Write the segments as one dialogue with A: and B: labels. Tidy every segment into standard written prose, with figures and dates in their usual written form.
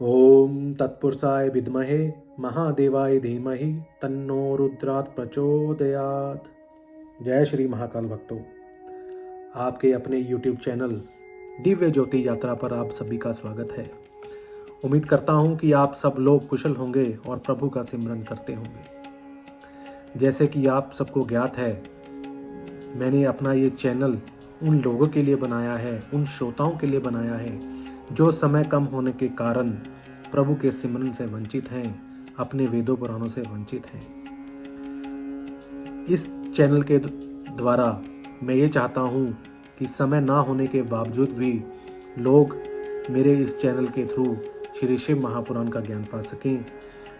A: ओम तत्पुरुषाय विद्महे महादेवाय धीमहि तन्नो रुद्रात् प्रचोदयात्। जय श्री महाकाल भक्तों, आपके अपने YouTube चैनल दिव्य ज्योति यात्रा पर आप सभी का स्वागत है। उम्मीद करता हूँ कि आप सब लोग कुशल होंगे और प्रभु का सिमरन करते होंगे। जैसे कि आप सबको ज्ञात है, मैंने अपना ये चैनल उन लोगों के लिए बनाया है, उन श्रोताओं के लिए बनाया है जो समय कम होने के कारण प्रभु के सिमरन से वंचित हैं, अपने वेदों पुराणों से वंचित हैं। इस चैनल के द्वारा मैं ये चाहता हूँ कि समय ना होने के बावजूद भी लोग मेरे इस चैनल के थ्रू श्री शिव महापुराण का ज्ञान पा सकें,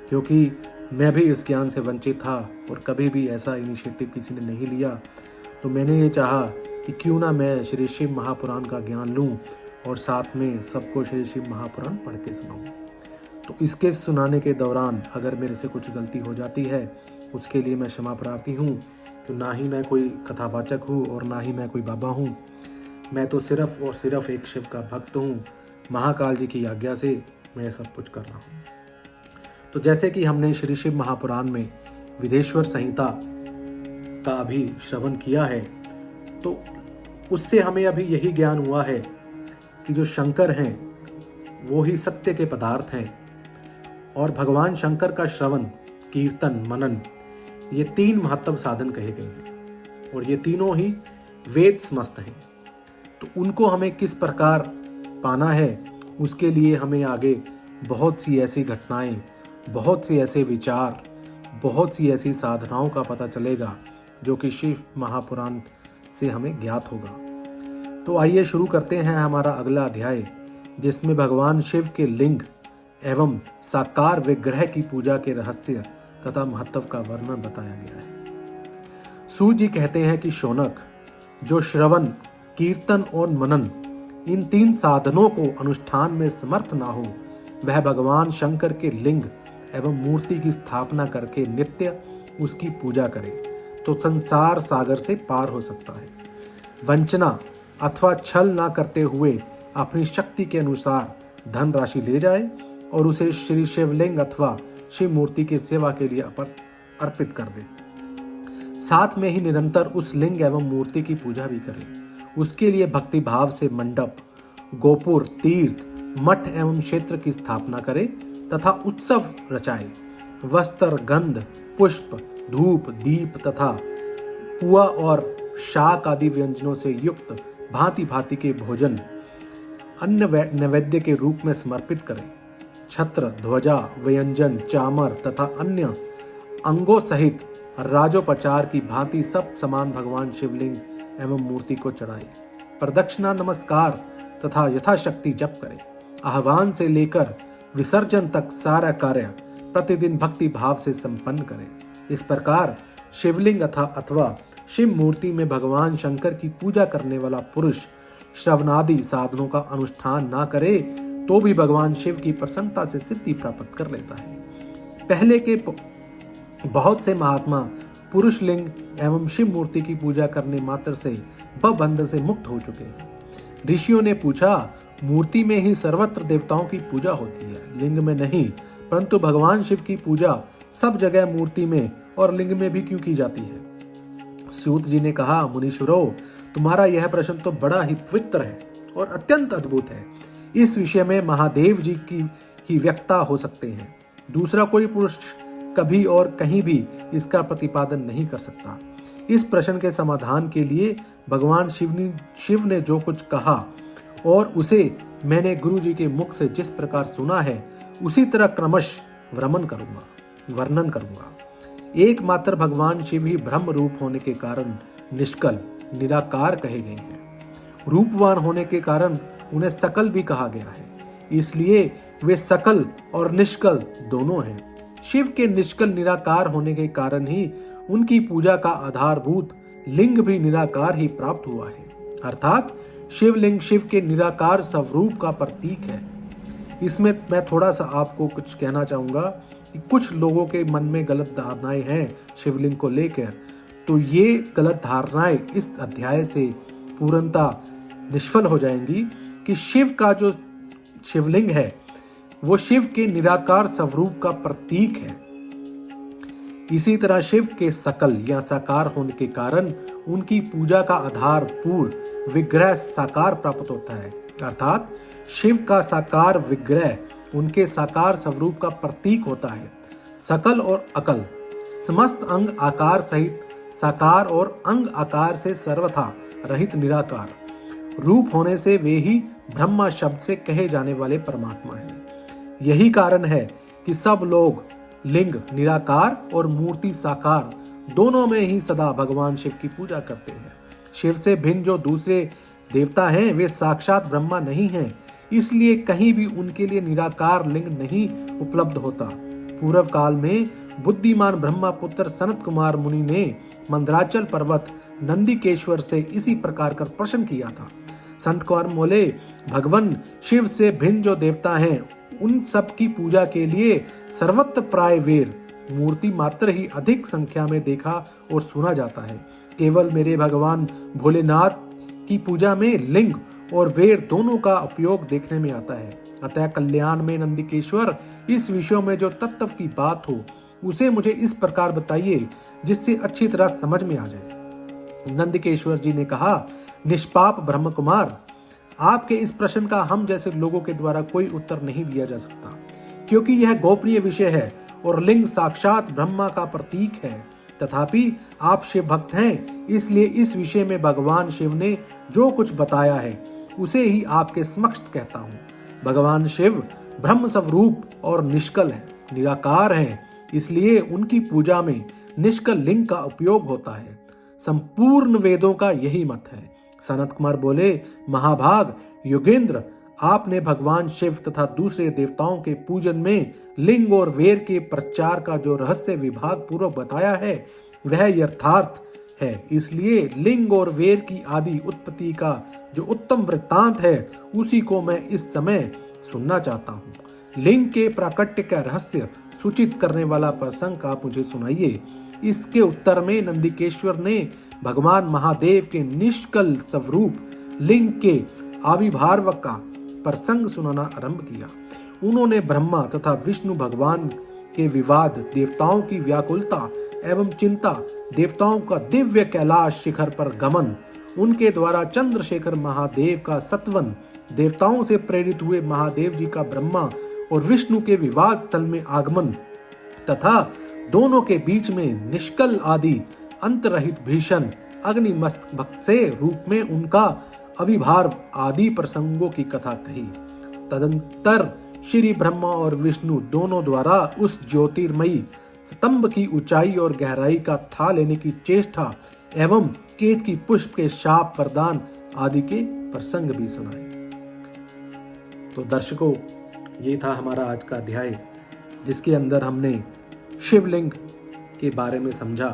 A: क्योंकि मैं भी इस ज्ञान से वंचित था और कभी भी ऐसा इनिशिएटिव किसी ने नहीं लिया। तो मैंने ये चाहा कि क्यों ना मैं श्री शिव महापुराण का ज्ञान लूँ और साथ में सबको श्री शिव महापुराण पढ़ के सुनाऊं। तो इसके सुनाने के दौरान अगर मेरे से कुछ गलती हो जाती है, उसके लिए मैं क्षमा प्रार्थी हूँ। तो ना ही मैं कोई कथावाचक हूँ और ना ही मैं कोई बाबा हूँ। मैं तो सिर्फ और सिर्फ एक शिव का भक्त हूँ। महाकाल जी की आज्ञा से मैं सब कुछ कर रहा हूँ। तो जैसे कि हमने श्री शिव महापुराण में विदेश्वर संहिता का अभी श्रवण किया है, तो उससे हमें अभी यही ज्ञान हुआ है कि जो शंकर हैं वो ही सत्य के पदार्थ हैं, और भगवान शंकर का श्रवण, कीर्तन, मनन, ये तीन महत्व साधन कहे गए हैं और ये तीनों ही वेद समस्त हैं। तो उनको हमें किस प्रकार पाना है, उसके लिए हमें आगे बहुत सी ऐसी घटनाएं, बहुत सी ऐसे विचार, बहुत सी ऐसी साधनाओं का पता चलेगा जो कि शिव महापुराण से हमें ज्ञात होगा। तो आइए शुरू करते हैं हमारा अगला अध्याय, जिसमें भगवान शिव के लिंग एवं साकार विग्रह की पूजा के रहस्य तथा महत्व का वर्णन बताया गया है। सूर्य जी कहते हैं कि शौनक, जो श्रवण, कीर्तन और मनन, इन तीन साधनों को अनुष्ठान में समर्थ ना हो, वह भगवान शंकर के लिंग एवं मूर्ति की स्थापना करके नित्य उसकी पूजा करे तो संसार सागर से पार हो सकता है। वंचना अथवा छल ना करते हुए अपनी शक्ति के अनुसार धन राशि ले जाए और उसे श्री शिवलिंग अथवा शिव मूर्ति की सेवा के लिए अर्पित कर दे। साथ में ही निरंतर उस लिंग एवं मूर्ति की पूजा भी करे। उसके लिए भक्ति भाव से मंडप, गोपुर, तीर्थ, मठ एवं क्षेत्र की स्थापना करे तथा उत्सव रचाए। वस्त्र, गंध, पुष्प, धूप, दीप तथा पुआ और शाक आदि व्यंजनों से युक्त भांति भांति के भोजन अन्न नैवेद्य के रूप में समर्पित करें। छत्र, ध्वजा, व्यंजन, चामर तथा अन्य अंगों सहित राजोपचार की भांति सब समान भगवान शिवलिंग एवं मूर्ति को चढ़ाए। प्रदक्षिणा, नमस्कार तथा यथाशक्ति जप करें। आह्वान से लेकर विसर्जन तक सारा कार्य प्रतिदिन भक्ति भाव से संपन्न करें। इस प्रकार शिवलिंग अथवा शिव मूर्ति में भगवान शंकर की पूजा करने वाला पुरुष श्रवणादि साधनों का अनुष्ठान ना करे तो भी भगवान शिव की प्रसन्नता से सिद्धि प्राप्त कर लेता है। पहले के बहुत से महात्मा पुरुष लिंग एवं शिव मूर्ति की पूजा करने मात्र से बंधन से मुक्त हो चुके हैं। ऋषियों ने पूछा, मूर्ति में ही सर्वत्र देवताओं की पूजा होती है, लिंग में नहीं, परंतु भगवान शिव की पूजा सब जगह मूर्ति में और लिंग में भी क्यों की जाती है? सूत जी ने कहा, मुनीश्वरों, तुम्हारा यह प्रश्न तो बड़ा ही पवित्र है और अत्यंत अद्भुत है। इस विषय में महादेव जी की ही व्यक्ता हो सकते हैं। दूसरा कोई पुरुष कभी और कहीं भी इसका प्रतिपादन नहीं कर सकता। इस प्रश्न के समाधान के लिए भगवान शिव ने जो कुछ कहा और उसे मैंने गुरु जी के मुख से जिस प्रकार सुना है, उसी तरह क्रमशः वर्णन करूंगा। एकमात्र भगवान शिव ही ब्रह्म रूप होने के कारण निष्कल, निराकार कहे गए हैं। रूपवान होने के कारण उन्हें सकल भी कहा गया है, इसलिए वे सकल और निष्कल दोनों हैं। शिव के निष्कल निराकार होने के कारण ही उनकी पूजा का आधारभूत लिंग भी निराकार ही प्राप्त हुआ है, अर्थात शिवलिंग शिव के निराकार स्वरूप का प्रतीक है। इसमें मैं थोड़ा सा आपको कुछ कहना चाहूंगा कि कुछ लोगों के मन में गलत धारणाएं हैं शिवलिंग को लेकर। तो ये गलत धारणाएं इस अध्याय से पूर्णतः निष्फल हो जाएंगी कि शिव का जो शिवलिंग है वो शिव के निराकार स्वरूप का प्रतीक है। इसी तरह शिव के सकल या साकार होने के कारण उनकी पूजा का आधार पूर्ण विग्रह साकार प्राप्त होता है, अर्थात शिव का साकार विग्रह उनके साकार स्वरूप का प्रतीक होता है। सकल और अकल समस्त अंग आकार सहित साकार और अंग आकार से सर्वथा रहित निराकार रूप होने से वे ही ब्रह्मा शब्द से कहे जाने वाले परमात्मा हैं। यही कारण है कि सब लोग लिंग निराकार और मूर्ति साकार दोनों में ही सदा भगवान शिव की पूजा करते हैं। शिव से भिन्न जो दूसरे देवता हैं वे साक्षात ब्रह्मा नहीं हैं, इसलिए कहीं भी उनके लिए निराकार लिंग नहीं उपलब्ध होता। पूर्व काल में बुद्धिमान ब्रह्मा पुत्र सनत कुमार मुनि ने मंदराचल पर्वत नंदिकेश्वर से इसी प्रकार कर प्रश्न किया था। संत कुमार बोले, भगवान शिव से भिन्न जो देवता हैं उन सब की पूजा के लिए सर्वत्र प्राय वेर मूर्ति मात्र ही अधिक संख्या में देखा और सुना जाता है। केवल मेरे भगवान भोलेनाथ की पूजा में लिंग और वेर दोनों का उपयोग देखने में आता है। अतः कल्याण में नंदिकेश्वर इस विषय में जो तत्व की बात हो उसे मुझे इस प्रकार बताइए जिससे अच्छी तरह समझ में आ जाए। नंदिकेश्वर जी ने कहा, निष्पाप ब्रह्म कुमार, आपके इस प्रश्न का हम जैसे लोगों के द्वारा कोई उत्तर नहीं दिया जा सकता, क्योंकि यह गोपनीय विषय है और लिंग साक्षात ब्रह्मा का प्रतीक है। तथापि आप शिव भक्त हैं, इसलिए इस विषय में भगवान शिव ने जो कुछ बताया है उसे ही आपके समक्ष कहता हूँ। भगवान शिव ब्रह्म स्वरूप और निष्कल है, निराकार हैं, इसलिए उनकी पूजा में निष्कल लिंग का उपयोग होता है। संपूर्ण वेदों का यही मत है। सनत कुमार बोले, महाभाग योगेंद्र, आपने भगवान शिव तथा दूसरे देवताओं के पूजन में लिंग और वेर के प्रचार का जो रहस्य विभाग पूर्वक बताया है वह यथार्थ है। इसलिए लिंग और वेर की आदि उत्पत्ति का जो उत्तम वृत्तांत है उसी को मैं इस समय सुनना चाहता हूँ। लिंग के प्राकट्य का रहस्य सूचित करने वाला प्रसंग आप मुझे सुनाइए। इसके उत्तर में नंदिकेश्वर ने भगवान महादेव के निष्कल स्वरूप लिंग के आविर्भाव का प्रसंग सुनाना आरंभ किया। उन्होंने ब्रह्मा तथा विष्णु भगवान के विवाद, देवताओं की व्याकुलता एवं चिंता, देवताओं का दिव्य कैलाश शिखर पर गमन, उनके द्वारा चंद्रशेखर महादेव का सत्वन, देवताओं से प्रेरित हुए महादेव जी का ब्रह्मा और विष्णु के विवाद स्थल में आगमन तथा दोनों के बीच में निष्कल आदि अंतरहित भीषण अग्निमस्त भक्त से रूप में उनका अविभाव आदि प्रसंगों की कथा कही। तदंतर श्री ब्रह्मा और विष्णु दोनों द्वारा उस ज्योतिर्मयी स्तंभ की ऊंचाई और गहराई का था लेने की चेष्टा एवं केत की पुष्प के शाप वरदान आदि के प्रसंग भी सुनाए। तो दर्शकों, ये था हमारा आज का अध्याय, जिसके अंदर हमने शिवलिंग के बारे में समझा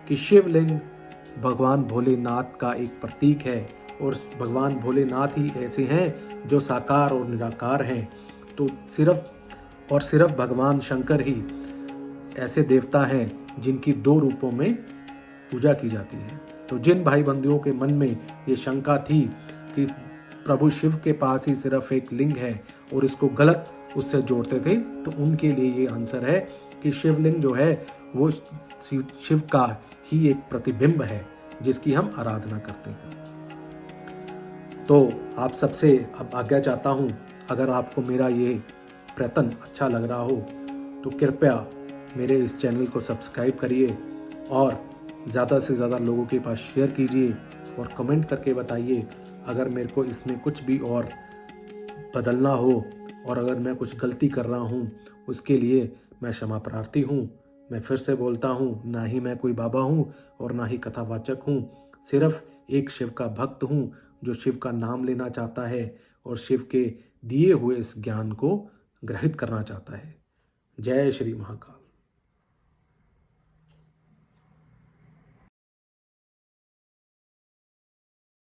A: कि शिवलिंग भगवान भोलेनाथ का एक प्रतीक है और भगवान भोलेनाथ ही ऐसे हैं जो साकार और निराकार हैं। तो सिर्फ और सिर्फ भगवान शंकर ही ऐसे देवता हैं जिनकी दो रूपों में पूजा की जाती है। तो जिन भाई बंधुओं के मन में ये शंका थी कि प्रभु शिव के पास ही सिर्फ एक लिंग है और इसको गलत उससे जोड़ते थे, तो उनके लिए ये आंसर है कि शिवलिंग जो है वो शिव का ही एक प्रतिबिंब है जिसकी हम आराधना करते हैं। तो आप सबसे अब आज्ञा चाहता हूँ, अगर आपको मेरा ये प्रयत्न अच्छा लग रहा हो तो कृपया मेरे इस चैनल को सब्सक्राइब करिए और ज़्यादा से ज़्यादा लोगों के पास शेयर कीजिए और कमेंट करके बताइए अगर मेरे को इसमें कुछ भी और बदलना हो और अगर मैं कुछ गलती कर रहा हूँ उसके लिए मैं क्षमा प्रार्थी हूँ। मैं फिर से बोलता हूँ, ना ही मैं कोई बाबा हूँ और ना ही कथावाचक हूँ, सिर्फ एक शिव का भक्त हूँ जो शिव का नाम लेना चाहता है और शिव के दिए हुए इस ज्ञान को ग्रहित करना चाहता है। जय श्री महाकाल।